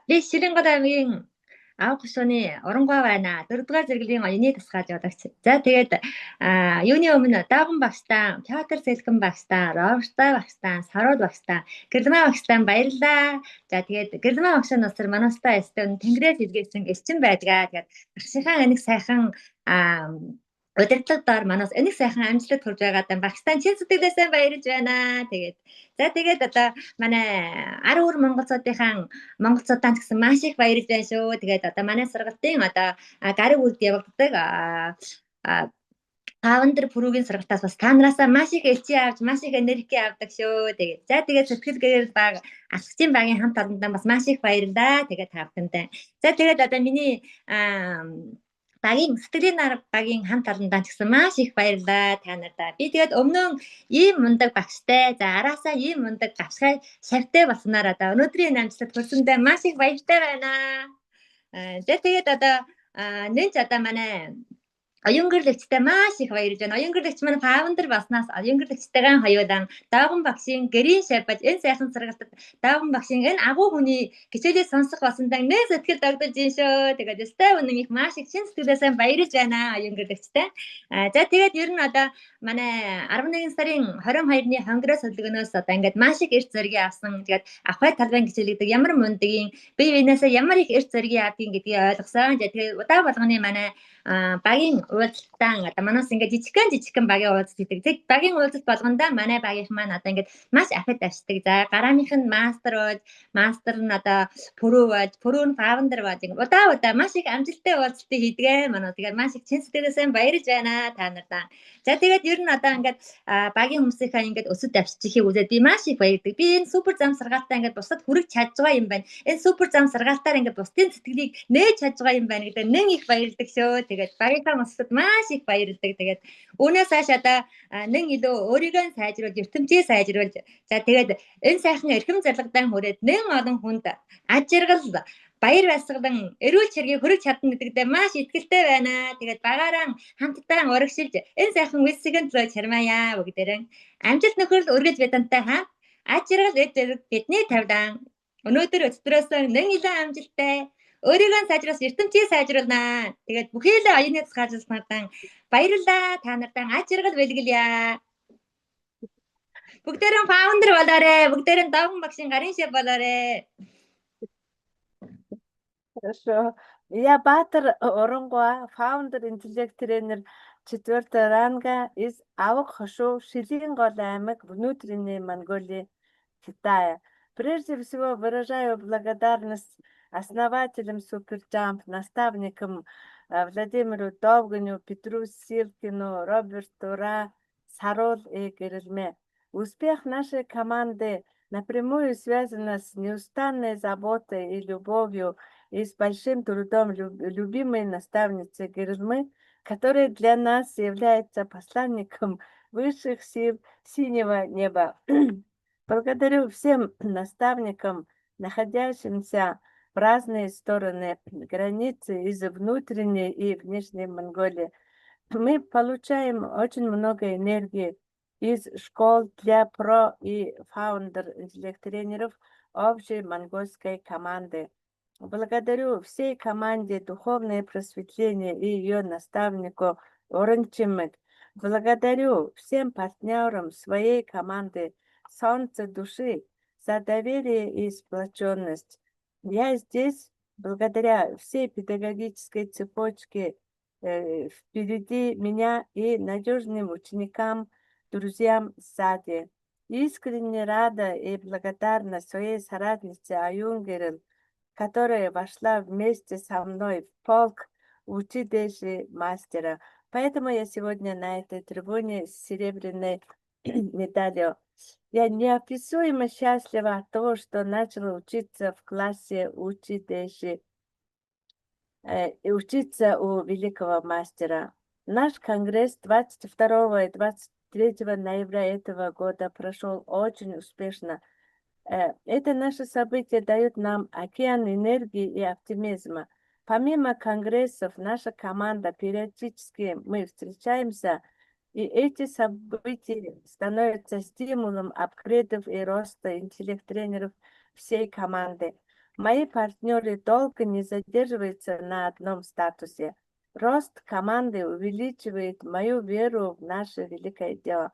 Би Ширэнгод аймгийн Авга гушууны Оронгой байна. 4-р зэрэглэлийн оюуны тусгай жуулагч. За тэгээд юуны өмнө Дааган багштаа, Пётр Сэлгэн багштаа, Ровштай багштаа, Сарууд багштаа, Гэрлэмаа багштаа баярлалаа. За тэгээд Гэрлэмаа багшаа насар манастаа эстэн Тэнгэрээс илгээсэн элчин байдгаа. Тэгээд багшийнхаа энийг сайхан удирдлагаар манаас энийг сайхан амжилт хүрж байгаадаа багштаа чин сэтгэлээсээ баярлж байна. Тэгээд одоо манай 10 монголчуудаа гэсэн маш их баярлж байна шүү. Тэгээд одоо манай сургалтын одоо гариг үлд явагддаг Фаундер Пүрүүгийн сургалтаас бас та нараасаа маш их элчи авч, маш их энерги авдаг шүү. Тэгээд сэтгэлгээр баг алхагчийн багийн хамт олондоо бас маш их баярлалаа. Тэгээд тавтантай. За тэгээд одоо миний багийн сэтгэлийн нар багийн хамт олондоо ч гэсэн маш их баярлалаа та нартай. Би тэгээд өмнө ийм мундаг багштай, за араасаа ийм мундаг гавшгай шавтай болсноор одоо өнөөдрийн амжилт хүрсэндээ маш их баяртай байна. За тэгээд одоо нэнч одоо манай оюун гэрлэгчтэй маш их баярлж байна. Оюун гэрлэгч маань фаундер болсноос оюун гэрлэгчтэйгээ хоёулаа Дааган багшийн гэрийн шавьж энэ сайхан сургалтад Дааган багшийн энэ агуу хүний хичээлээ сонсох болсондаа нэг сэтгэл догдолж ийн шүү. Тэгээд өстэй үнэн их маш их чин сэтгэлээсээ баярлж байна оюун гэрлэгчтэй. За тэгээд ер нь одоо манай 11 сарын 22-ны хонгороо солигоноос одоо ингээд маш их эрт зоригийн авсан. Тэгээд авхай талбайн хичээлэгдэг ямар мундгийн бие биенээсээ ямар их эрт зоригийн авдгийг гэдгийг ойлгосон. Тэгээд удаа болгоны манай багийн уулзалтаа одоо манаас ингээд жижигхэн багийн уулзалт хийдэг. Тэг багийн уулзалт болгондоо манай багийнх маань одоо ингээд маш ахад авчдаг. За гараамийнх нь мастер нь одоо пүрүү нь фаундер болж ингээд удаа маш их амжилттай уулзалтыг хийдэг манай. Тэгээд маш их чин сэтгэлээсээ баярлж байна та нартай. За тэгээд ер нь одоо ингээд багийн хүмүүсийнхээ ингээд өсөд авччихыг үзээд би маш их баярдаг. Би энэ супер зам саргаалтаа ингээд бусдад хүрэж чадж байгаа юм байна. Энэ супер зам саргаалтаар ингээд бусдын сэтгэлийг нээж чадж байгаа юм байна гэдэг нэг их баярдаг шүү. Тэгээд багийнхаа хүмүүсд маш их баярлдаг. Тэгээд үүнээс хойш одоо нэг илүү өөрийгөө сайжруулж, ертөнцийг сайжруулж, за тэгээд энэ сайхан эрхэм зарлагдаан хүрээд нэг олон хүнд аж аргал баяр баясгалан эрүүл чиргийг хүргэж чадна гэдэгтээ маш итгэлтэй байна. Тэгээд багаараа хамтдаа урагшилж энэ сайхан үсгийн төлөө чармаая бүгдээрээ амжилт нөхөрл өргөж бидэнтэй аж аргал бидний тавьдан өнөөдөр өстрөөс нэг илүү амжилттай өөрийгөө сайжруулах ертөнцийг сайжруулнаа. Тэгээд бүхий л оюуны тусгайлалтнаар баярлалаа. Та нартай аж аргал бэлгэлье. Бүгдээрээ фаундер болоорой. Бүгдээрээ Дааган багшийн гарын шав болоорой. Хорошо. Я Батыр Оронгой, фаундер интеллект тренер 4-го ранга из Авга гушуу Шилэнгол аймаг, внутренней Монголии, Китая. Прежде всего выражаю благодарность основателям Суперджамп, наставникам Владимиру Довганю, Петру Силкину, Роберту Ра, Сарул и Гэрэлмэ. Успех нашей команды напрямую связан с неустанной заботой и любовью и с большим трудом любимой наставницы Гэрэлмэ, которая для нас является посланником высших сил синего неба. Благодарю всем наставникам, находящимся в разные стороны границы из внутренней и внешней Монголии. Мы получаем очень много энергии из школ для про и фаундер интеллект-тренеров общей монгольской команды. Благодарю всей команде «Духовное просветление» и ее наставнику Оренчимек. Благодарю всем партнерам своей команды «Солнце души» за доверие и сплоченность. Я здесь благодаря всей педагогической цепочке впереди меня и надежным ученикам, друзьям сзади. Искренне рада и благодарна своей соратнице Аюн Гэрэл, которая вошла вместе со мной в полк учителей мастера. Поэтому я сегодня на этой трибуне с серебряной медалью. Я неописуемо счастлива от того, что начала учиться в классе учителей, учиться у великого мастера. Наш конгресс 22 и 23 ноября этого года прошел очень успешно. Это наше событие дает нам океан энергии и оптимизма. Помимо конгрессов, наша команда периодически мы встречаемся, и эти события становятся стимулом апгрейдов и роста интеллект-тренеров всей команды. Мои партнеры долго не задерживаются на одном статусе. Рост команды увеличивает мою веру в наше великое дело.